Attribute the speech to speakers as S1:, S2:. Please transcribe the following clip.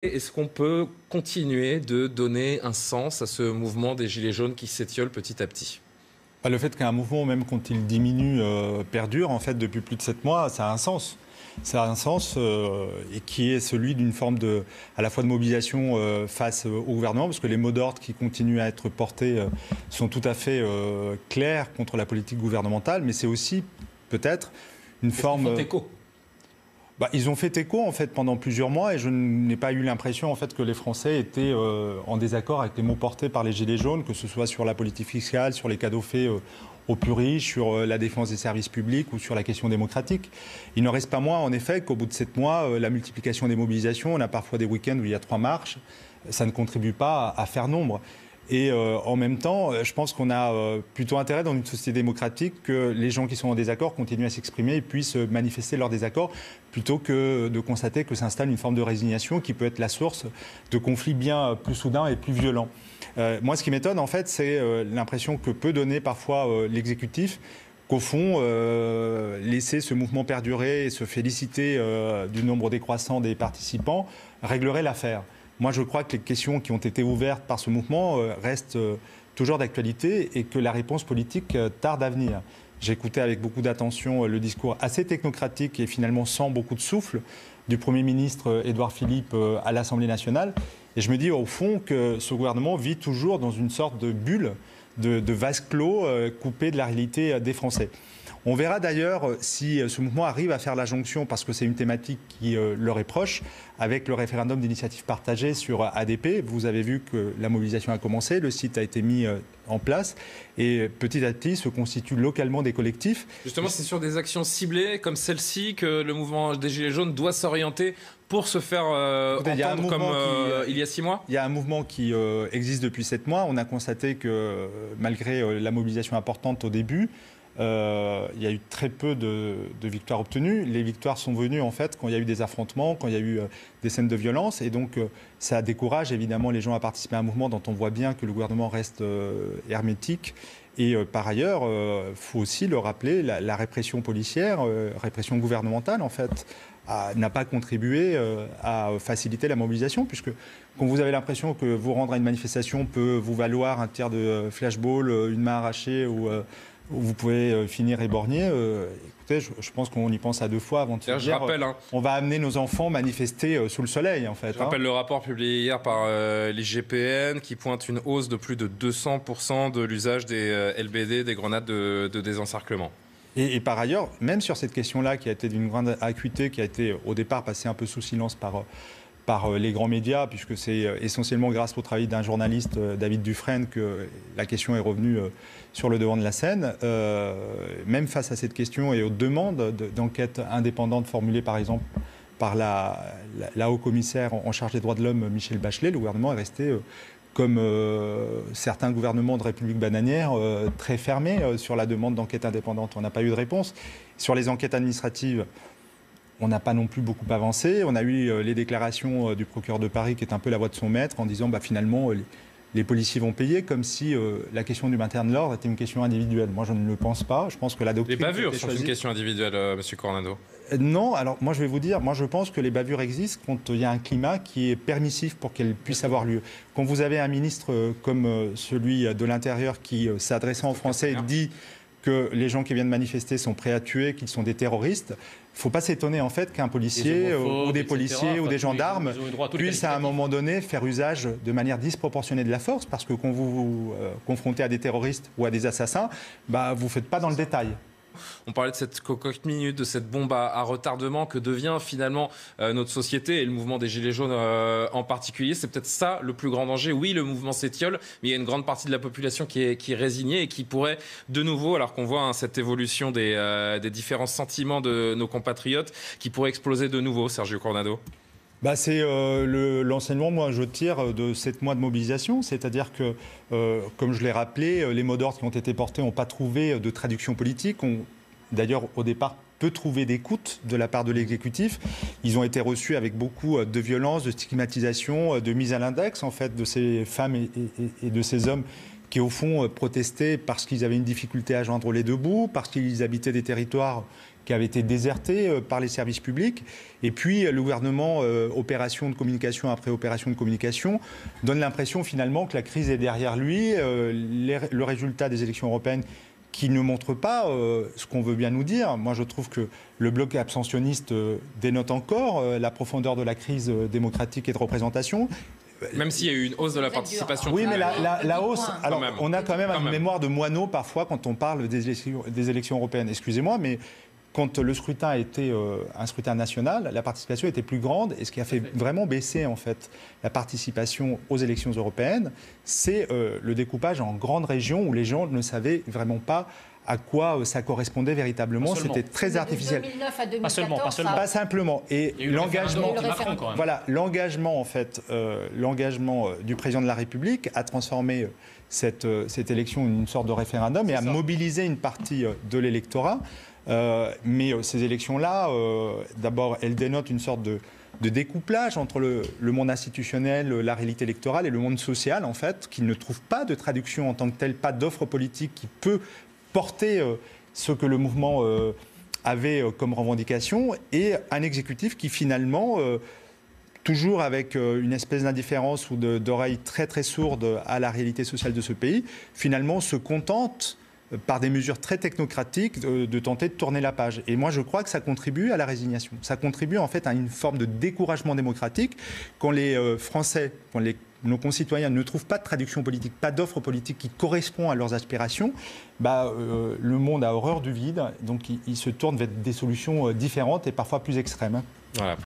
S1: Est-ce qu'on peut continuer de donner un sens à ce mouvement des Gilets jaunes qui s'étiole petit à petit?
S2: Le fait qu'un mouvement, même quand il diminue, perdure, en fait, depuis plus de 7 mois, ça a un sens. Ça a un sens et qui est celui d'une forme à la fois de mobilisation face au gouvernement, parce que les mots d'ordre qui continuent à être portés sont tout à fait clairs contre la politique gouvernementale, mais c'est aussi peut-être une forme...
S1: Ils font écho.
S2: Ils ont fait écho en fait pendant plusieurs mois et je n'ai pas eu l'impression en fait que les Français étaient en désaccord avec les mots portés par les Gilets jaunes, que ce soit sur la politique fiscale, sur les cadeaux faits aux plus riches, sur la défense des services publics ou sur la question démocratique. Il n'en reste pas moins en effet qu'au bout de 7 mois, la multiplication des mobilisations, on a parfois des week-ends où il y a 3 marches, ça ne contribue pas à faire nombre. Et en même temps, je pense qu'on a plutôt intérêt dans une société démocratique que les gens qui sont en désaccord continuent à s'exprimer et puissent manifester leur désaccord plutôt que de constater que s'installe une forme de résignation qui peut être la source de conflits bien plus soudains et plus violents. Moi, ce qui m'étonne, en fait, c'est l'impression que peut donner parfois l'exécutif qu'au fond, laisser ce mouvement perdurer et se féliciter du nombre décroissant des participants réglerait l'affaire. Moi, je crois que les questions qui ont été ouvertes par ce mouvement restent toujours d'actualité et que la réponse politique tarde à venir. J'ai écouté avec beaucoup d'attention le discours assez technocratique et finalement sans beaucoup de souffle du Premier ministre Édouard Philippe à l'Assemblée nationale. Et je me dis au fond que ce gouvernement vit toujours dans une sorte de bulle, de vase clos coupé de la réalité des Français. On verra d'ailleurs si ce mouvement arrive à faire la jonction, parce que c'est une thématique qui leur est proche, avec le référendum d'initiative partagée sur ADP. Vous avez vu que la mobilisation a commencé, le site a été mis en place et petit à petit se constituent localement des collectifs.
S1: Justement, c'est sur des actions ciblées comme celle-ci que le mouvement des Gilets jaunes doit s'orienter pour se faire entendre comme il y a 6 mois.
S2: Il y a un mouvement qui existe depuis 7 mois. On a constaté que malgré la mobilisation importante au début, il y a eu très peu de victoires obtenues. Les victoires sont venues en fait quand il y a eu des affrontements, quand il y a eu des scènes de violence, et donc ça décourage évidemment les gens à participer à un mouvement dont on voit bien que le gouvernement reste hermétique. Et par ailleurs, il faut aussi le rappeler, la répression policière, répression gouvernementale en fait, n'a pas contribué à faciliter la mobilisation, puisque quand vous avez l'impression que vous rendre à une manifestation peut vous valoir un tir de flashball, une main arrachée ou vous pouvez finir éborgné. Écoutez, je pense qu'on y pense à 2 fois avant de se dire on va amener nos enfants manifester sous le soleil, en fait.
S1: Je rappelle le rapport publié hier par l'IGPN qui pointe une hausse de plus de 200% de l'usage des LBD, des grenades de désencerclement.
S2: Et par ailleurs, même sur cette question-là, qui a été d'une grande acuité, qui a été au départ passée un peu sous silence par les grands médias, puisque c'est essentiellement grâce au travail d'un journaliste, David Dufresne, que la question est revenue sur le devant de la scène. Même face à cette question et aux demandes d'enquête indépendante formulées par exemple par la haut-commissaire en charge des droits de l'homme, Michel Bachelet, le gouvernement est resté, comme certains gouvernements de République bananière, très fermé sur la demande d'enquête indépendante. On n'a pas eu de réponse. Sur les enquêtes administratives, on n'a pas non plus beaucoup avancé. On a eu les déclarations du procureur de Paris qui est un peu la voix de son maître en disant finalement les policiers vont payer, comme si la question du maintien de l'ordre était une question individuelle. Moi je ne le pense pas. Je pense que la doctrine...
S1: Les bavures sont une question individuelle, Monsieur Coronado.
S2: Non, alors moi je vais vous dire, moi je pense que les bavures existent quand il y a un climat qui est permissif pour qu'elles puissent avoir lieu. Quand vous avez un ministre comme celui de l'Intérieur qui, s'adressant aux Français, dit que les gens qui viennent manifester sont prêts à tuer, qu'ils sont des terroristes, il ne faut pas s'étonner en fait qu'un policier ou des policiers ou des gendarmes puissent à un moment donné faire usage de manière disproportionnée de la force, parce que quand vous vous confrontez à des terroristes ou à des assassins, vous ne faites pas dans le détail.
S1: On parlait de cette cocotte minute, de cette bombe à retardement que devient finalement notre société et le mouvement des Gilets jaunes en particulier. C'est peut-être ça le plus grand danger. Oui, le mouvement s'étiole, mais il y a une grande partie de la population qui est résignée et qui pourrait de nouveau, alors qu'on voit cette évolution des différents sentiments de nos compatriotes, qui pourrait exploser de nouveau, Sergio Coronado.
S2: C'est l'enseignement, moi, je tire de 7 mois de mobilisation. C'est-à-dire que, comme je l'ai rappelé, les mots d'ordre qui ont été portés n'ont pas trouvé de traduction politique. D'ailleurs, au départ, peu trouvé d'écoute de la part de l'exécutif. Ils ont été reçus avec beaucoup de violence, de stigmatisation, de mise à l'index, en fait, de ces femmes et de ces hommes qui au fond protestaient parce qu'ils avaient une difficulté à joindre les deux bouts, parce qu'ils habitaient des territoires qui avaient été désertés par les services publics. Et puis le gouvernement, opération de communication après opération de communication, donne l'impression finalement que la crise est derrière lui. Le résultat des élections européennes qui ne montre pas ce qu'on veut bien nous dire. Moi, je trouve que le bloc abstentionniste dénote encore la profondeur de la crise démocratique et de représentation.
S1: Même s'il y a eu une hausse de la participation.
S2: Oui, mais la hausse... Alors, on a quand même une mémoire de moineau parfois quand on parle des élections européennes. Excusez-moi, mais quand le scrutin était un scrutin national, la participation était plus grande. Et ce qui a fait vraiment baisser, en fait, la participation aux élections européennes, c'est le découpage en grandes régions où les gens ne savaient vraiment pas à quoi ça correspondait véritablement. C'était très artificiel.
S3: De 2009 à 2014,
S2: pas simplement. Et l'engagement, voilà, l'engagement en fait, l'engagement du président de la République a transformé cette élection en une sorte de référendum et a mobilisé une partie de l'électorat. Mais ces élections-là, d'abord, elles dénotent une sorte de découplage entre le monde institutionnel, la réalité électorale et le monde social, en fait, qui ne trouve pas de traduction en tant que telle, pas d'offre politique qui peut porter ce que le mouvement avait comme revendication, et un exécutif qui finalement, toujours avec une espèce d'indifférence ou d'oreille très très sourde à la réalité sociale de ce pays, finalement se contente par des mesures très technocratiques, de tenter de tourner la page. Et moi, je crois que ça contribue à la résignation. Ça contribue en fait à une forme de découragement démocratique quand les Français, quand nos concitoyens ne trouvent pas de traduction politique, pas d'offre politique qui correspond à leurs aspirations. Le monde a horreur du vide, donc il se tourne vers des solutions différentes et parfois plus extrêmes.
S1: Voilà.